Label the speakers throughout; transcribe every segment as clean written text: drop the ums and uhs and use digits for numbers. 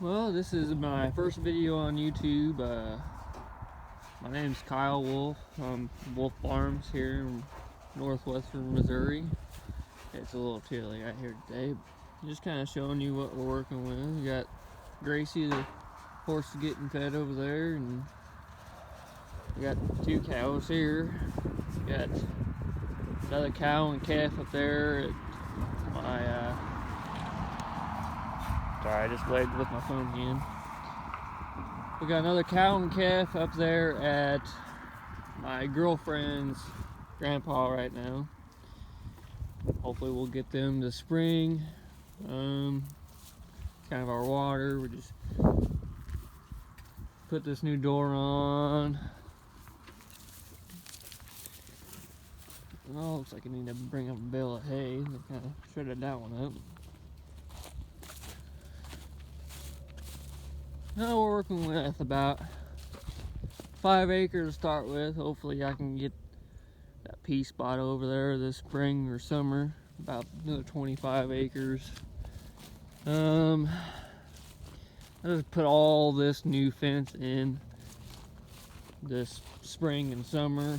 Speaker 1: Well, this is my first video on YouTube. My name's Kyle Wolf. I'm Wolf Farms here in northwestern Missouri. It's a little chilly out here today. Just kind of showing you what we're working with. We got Gracie, the horse, getting fed over there, and we got 2 cows here. We got another cow and calf up there at my sorry, I just waved with my phone again. We got another cow and calf up there at my girlfriend's grandpa right now. Hopefully we'll get them this spring. Kind of our water. We just put this new door on. Oh, looks like I need to bring up a bale of hay. They kind of shredded that one up. Now we're working with about 5 acres to start with. Hopefully I can get that pea spot over there this spring or summer. About another 25 acres. I just put all this new fence in this spring and summer.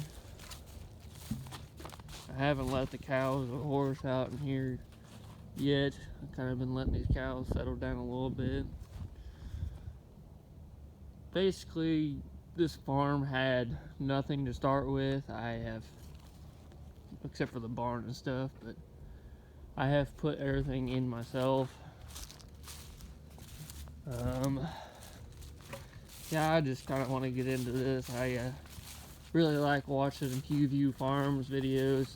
Speaker 1: I haven't let the cows or horse out in here yet. I've kind of been letting these cows settle down a little bit. Basically, this farm had nothing to start with. I have, except for the barn and stuff, but I have put everything in myself. Yeah, I just kind of want to get into this. I really like watching QView Farms videos.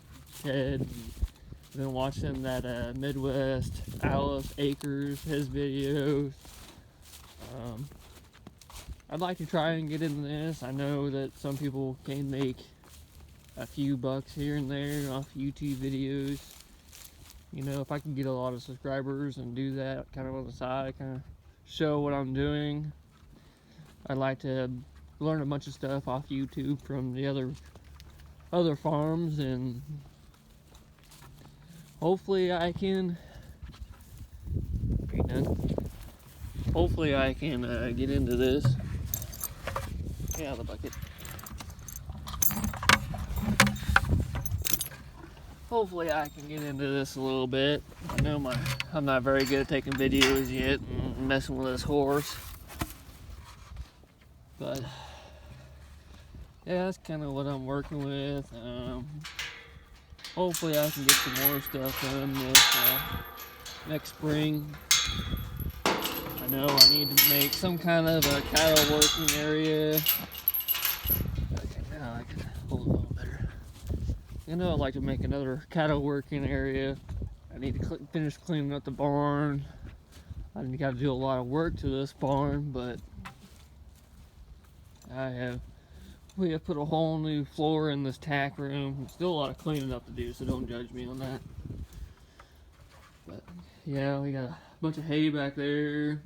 Speaker 1: Ted, I've been watching that Midwest Alice Acres, his videos. I'd like to try and get into this. I know that some people can make a few bucks here and there off YouTube videos. You know, if I can get a lot of subscribers and do that kind of on the side, kind of show what I'm doing. I'd like to learn a bunch of stuff off YouTube from the other farms, and hopefully I can get into this. Yeah, the bucket. Hopefully I can get into this a little bit. I know I'm not very good at taking videos yet and messing with this horse. But yeah, that's kind of what I'm working with. Hopefully I can get some more stuff done this next spring. I know I need to make some kind of a cattle working area. Okay, now I can hold it a little better. I know I'd like to make another cattle working area. I need to finish cleaning up the barn. I got to do a lot of work to this barn, but we have put a whole new floor in this tack room. Still a lot of cleaning up to do, so don't judge me on that. But yeah, we got a bunch of hay back there.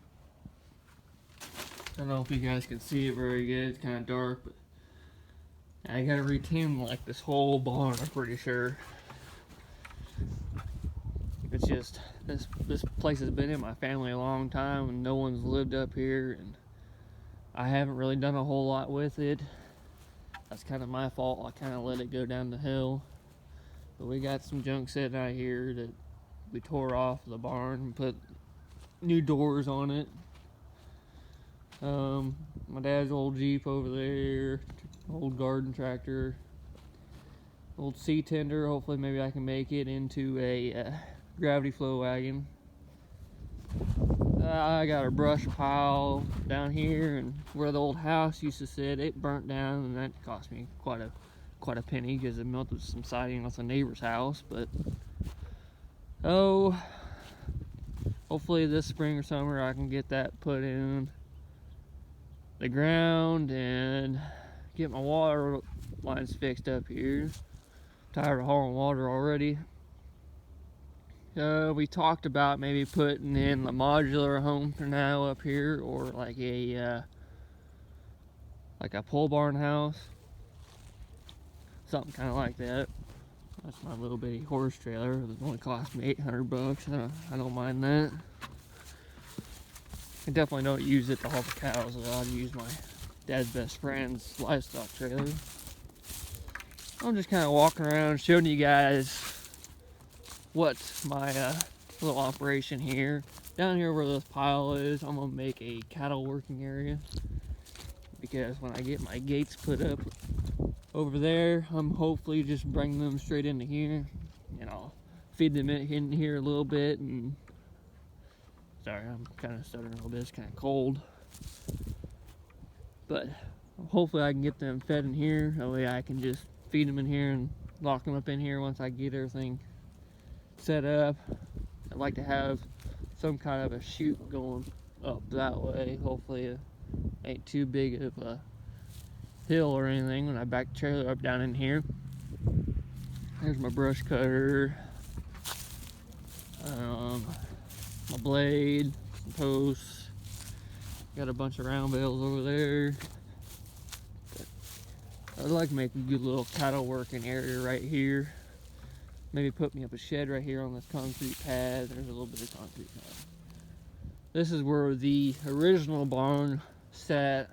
Speaker 1: I don't know if you guys can see it very good. It's kind of dark, but I gotta retain like this whole barn, I'm pretty sure. It's just this place has been in my family a long time, and no one's lived up here, and I haven't really done a whole lot with it. That's kind of my fault. I kind of let it go down the hill. But we got some junk sitting out here that we tore off the barn and put new doors on it. My dad's old Jeep over there, old garden tractor, old sea tender. Hopefully maybe I can make it into a gravity flow wagon. I got a brush pile down here, and where the old house used to sit, it burnt down, and that cost me quite a penny because it melted some siding off the neighbor's house. But hopefully this spring or summer I can get that put in the ground and get my water lines fixed up here. I'm tired of hauling water already. We talked about maybe putting in a modular home for now up here, or like a pole barn house, something kind of like that. That's my little bitty horse trailer. It only cost me $800. I don't mind that. I definitely don't use it to haul the cows. I'll use my dad's best friend's livestock trailer. I'm just kind of walking around showing you guys what my little operation here. Down here where this pile is, I'm gonna make a cattle working area, because when I get my gates put up over there, I'm hopefully just bring them straight into here, and I'll feed them in here a little bit. And sorry, I'm kind of stuttering a little bit, it's kind of cold, but hopefully I can get them fed in here. That way I can just feed them in here and lock them up in here once I get everything set up. I'd like to have some kind of a chute going up that way. Hopefully it ain't too big of a hill or anything when I back the trailer up down in here. There's my brush cutter, my blade, some posts. Got a bunch of round bales over there. I'd like to make a good little cattle working area right here. Maybe put me up a shed right here on this concrete pad. There's a little bit of concrete pad. This is where the original barn sat.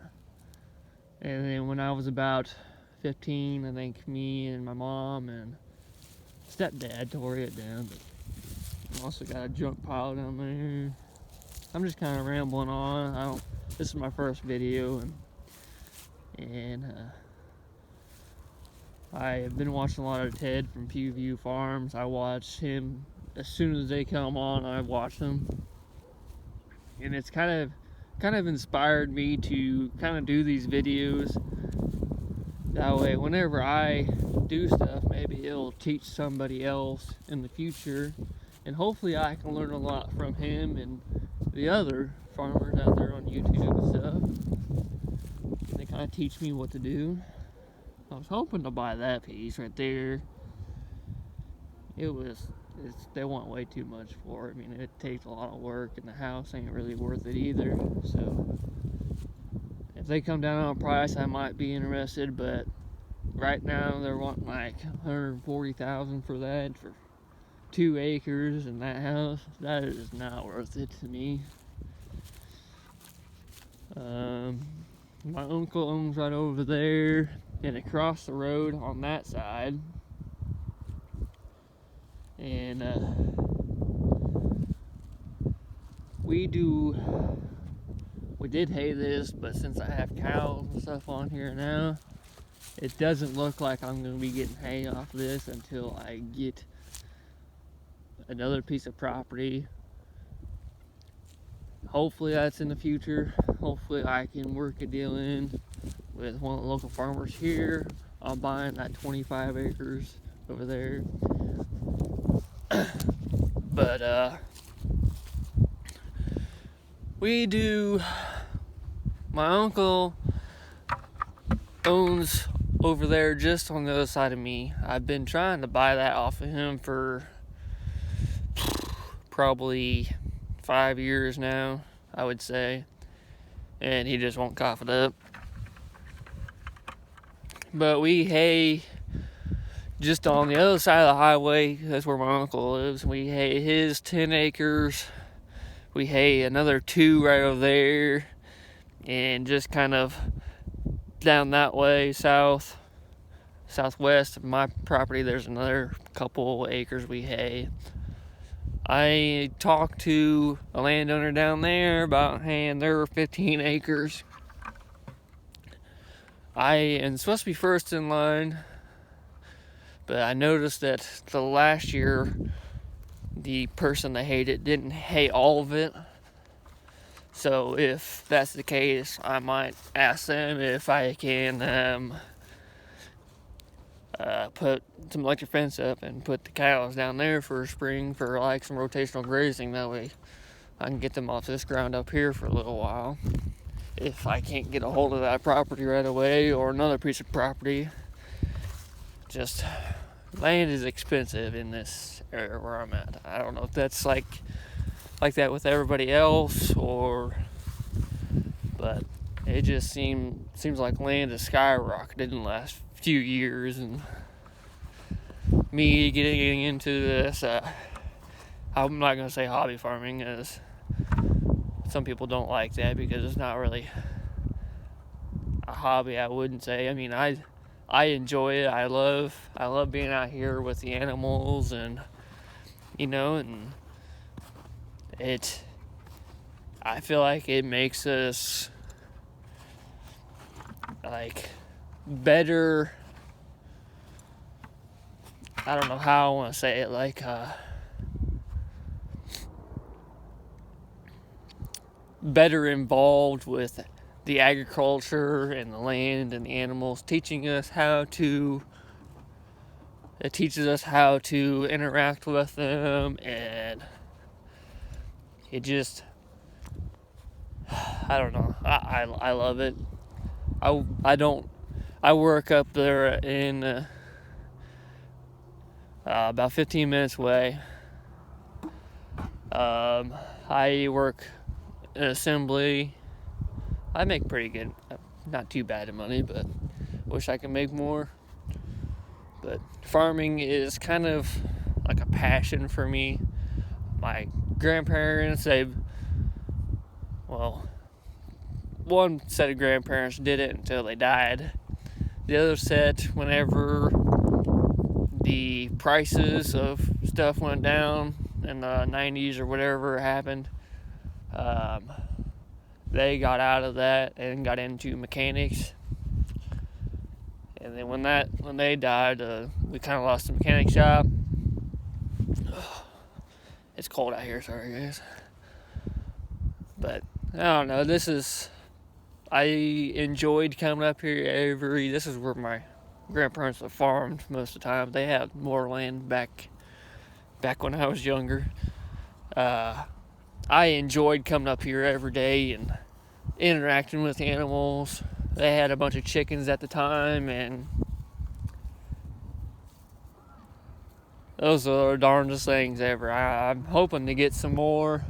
Speaker 1: And then when I was about 15, I think me and my mom and stepdad tore it down. But I also got a junk pile down there. I'm just kind of rambling on. This is my first video, and I have been watching a lot of Ted from Pewview Farms. I watch him as soon as they come on. I watch them, and it's kind of inspired me to kind of do these videos. That way, whenever I do stuff, maybe it'll teach somebody else in the future, and hopefully I can learn a lot from him and the other farmers out there on YouTube and stuff. They kind of teach me what to do. I was hoping to buy that piece right there. They want way too much for it. I mean, it takes a lot of work, and the house ain't really worth it either. So if they come down on price, I might be interested, but right now they're wanting like $140,000 for that, for 2 acres and that house. That is not worth it to me. My uncle owns right over there, and across the road on that side. And we did hay this, but since I have cows and stuff on here now, it doesn't look like I'm going to be getting hay off this until I get another piece of property. Hopefully that's in the future. Hopefully I can work a deal in with one of the local farmers here on buying that 25 acres over there. But my uncle owns over there just on the other side of me. I've been trying to buy that off of him for probably 5 years now, I would say, and he just won't cough it up. But we hay just on the other side of the highway. That's where my uncle lives. We hay his 10 acres. We hay another 2 right over there, and just kind of down that way, southwest of my property, there's another couple acres we hay. I talked to a landowner down there about haying their 15 acres. I am supposed to be first in line, but I noticed that the last year, the person that hayed it didn't hay all of it. So if that's the case, I might ask them if I can put some electric fence up and put the cows down there for spring for like some rotational grazing. That way I can get them off this ground up here for a little while. If I can't get a hold of that property right away, or another piece of property. Just land is expensive in this area where I'm at. I don't know if that's like that with everybody else, but it just seems like land has skyrocketed in the last few years, and me getting into this, I'm not gonna say hobby farming, as some people don't like that because it's not really a hobby, I wouldn't say. I mean, I enjoy it. I love being out here with the animals, and and I feel like it makes us like better. I don't know how I want to say it, like better involved with the agriculture and the land and the animals, it teaches us how to interact with them, and it just, I don't know, I love it. I work up there in about 15 minutes away. I work in assembly. I make pretty good, not too bad of money, but wish I could make more. But farming is kind of like a passion for me. My grandparents, one set of grandparents did it until they died. The other set, whenever the prices of stuff went down in the 90s or whatever happened, they got out of that and got into mechanics. And then when they died, we kind of lost the mechanic shop. It's cold out here, sorry guys. But I don't know, I enjoyed coming up here this is where my grandparents have farmed most of the time. They had more land back when I was younger. I enjoyed coming up here every day and interacting with animals. They had a bunch of chickens at the time, and those are the darndest things ever. I'm hoping to get some more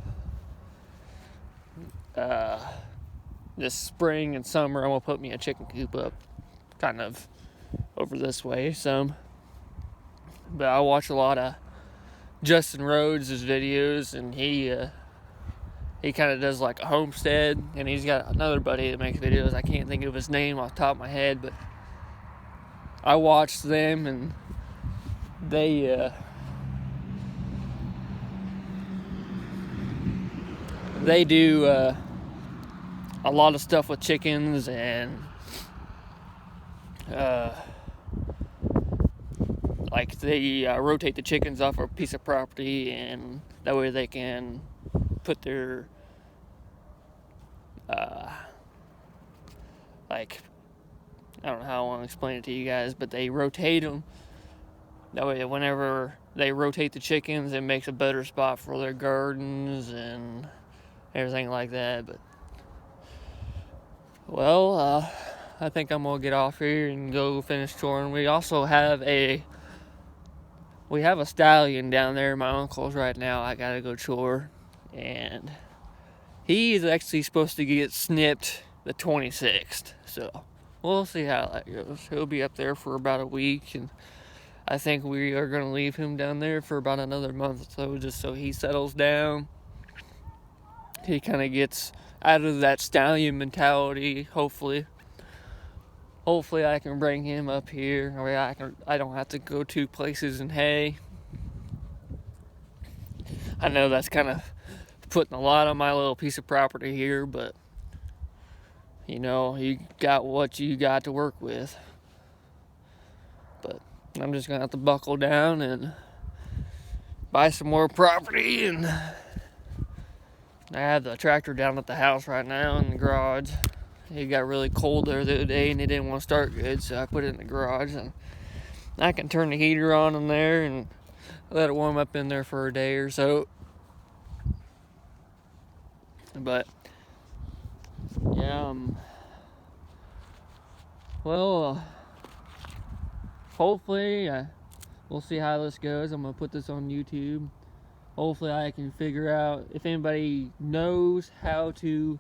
Speaker 1: this spring and summer. I'm gonna put me a chicken coop up kind of over this way some. But I watch a lot of Justin Rhodes' videos, and he kind of does like a homestead, and he's got another buddy that makes videos. I can't think of his name off the top of my head, but I watched them, and they do a lot of stuff with chickens, and like they rotate the chickens off a piece of property, and that way they can put their like, I don't know how I want to explain it to you guys, but they rotate them. That way whenever they rotate the chickens, it makes a better spot for their gardens and everything like that. But I think I'm gonna get off here and go finish touring. We also have a stallion down there, my uncle's right now. I gotta go chore, and he is actually supposed to get snipped the 26th, so we'll see how that goes. He'll be up there for about a week, and I think we are gonna leave him down there for about another month or so, just so he settles down. He kind of gets out of that stallion mentality. Hopefully I can bring him up here, or I don't have to go 2 places in hay. I know that's kind of putting a lot on my little piece of property here, but you got what you got to work with. But I'm just gonna have to buckle down and buy some more property, and I have the tractor down at the house right now in the garage. It got really cold there the other day, and it didn't want to start good, so I put it in the garage, and I can turn the heater on in there and let it warm up in there for a day or so. But yeah, hopefully we'll see how this goes. I'm gonna put this on YouTube. Hopefully I can figure out if anybody knows how to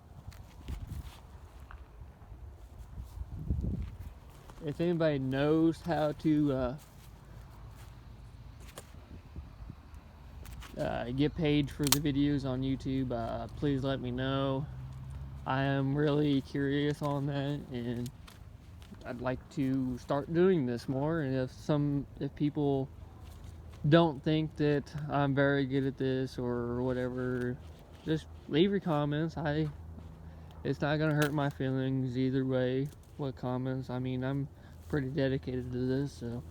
Speaker 1: get paid for the videos on YouTube, please let me know. I am really curious on that, and I'd like to start doing this more. And if people don't think that I'm very good at this or whatever, just leave your comments. It's not gonna hurt my feelings either way. What comments? I mean, I'm pretty dedicated to this, so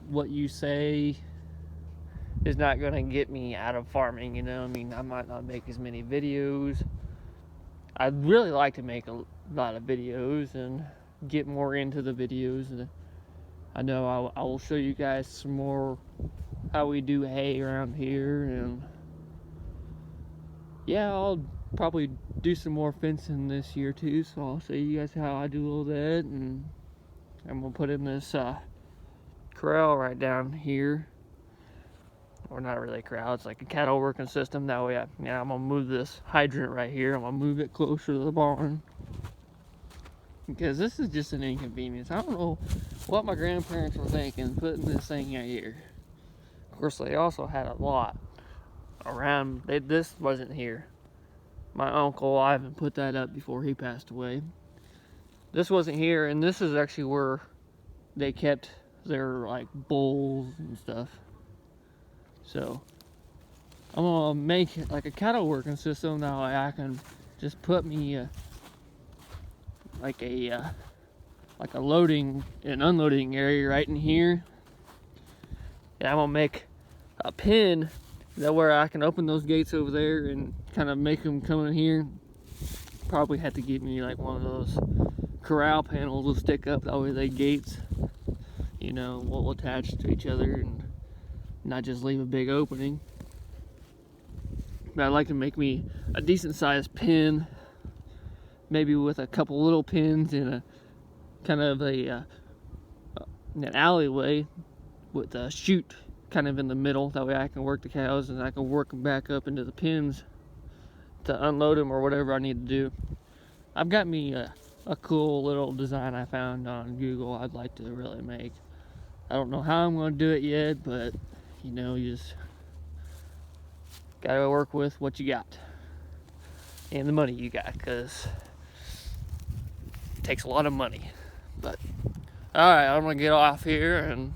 Speaker 1: what you say is not gonna get me out of farming, you know. I mean, I might not make as many videos. I'd really like to make a lot of videos and get more into the videos. And I know I will show you guys some more how we do hay around here, and yeah, I'll probably do some more fencing this year too, so I'll show you guys how I do all that. And I'm gonna put in this corral right down here, or not really a corral, it's like a cattle working system. That way I'm gonna move this hydrant right here, I'm gonna move it closer to the barn, because this is just an inconvenience. I don't know what my grandparents were thinking putting this thing out here. Of course, they also had a lot around. This wasn't here. My uncle Ivan put that up before he passed away. This wasn't here, and this is actually where they kept their like bulls and stuff. So I'm gonna make like a cattle working system. Now I can just put me like a loading and unloading area right in here. And I'm gonna make a pen that where I can open those gates over there and kind of make them come in here. Probably have to get me like one of those corral panels to stick up, that way the gates, you know, will attach to each other and not just leave a big opening. But I'd like to make me a decent sized pen, maybe with a couple little pins in a kind of an alleyway with a chute kind of in the middle. That way I can work the cows and I can work them back up into the pens to unload them or whatever I need to do. I've got me a cool little design I found on Google I'd like to really make. I don't know how I'm going to do it yet, but you know, you just gotta work with what you got and the money you got, because it takes a lot of money. But alright, I'm gonna get off here and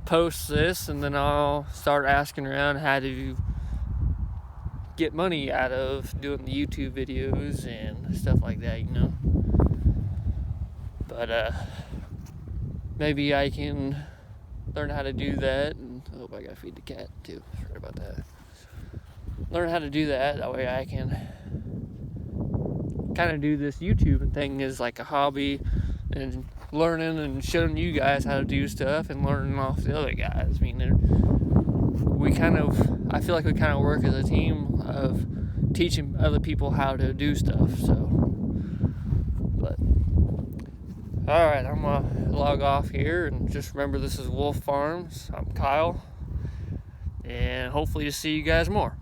Speaker 1: post this, and then I'll start asking around how to get money out of doing the YouTube videos and stuff like that, you know. But maybe I can learn how to do that. And oh, I gotta feed the cat too, sorry about that. Learn how to do that, that way I can kind of do this YouTube thing as like a hobby, and learning and showing you guys how to do stuff and learning off the other guys. I mean, I feel like we kind of work as a team of teaching other people how to do stuff. So, but alright, I'm gonna log off here, and just remember, this is Wolf Farms. I'm Kyle, and hopefully to see you guys more.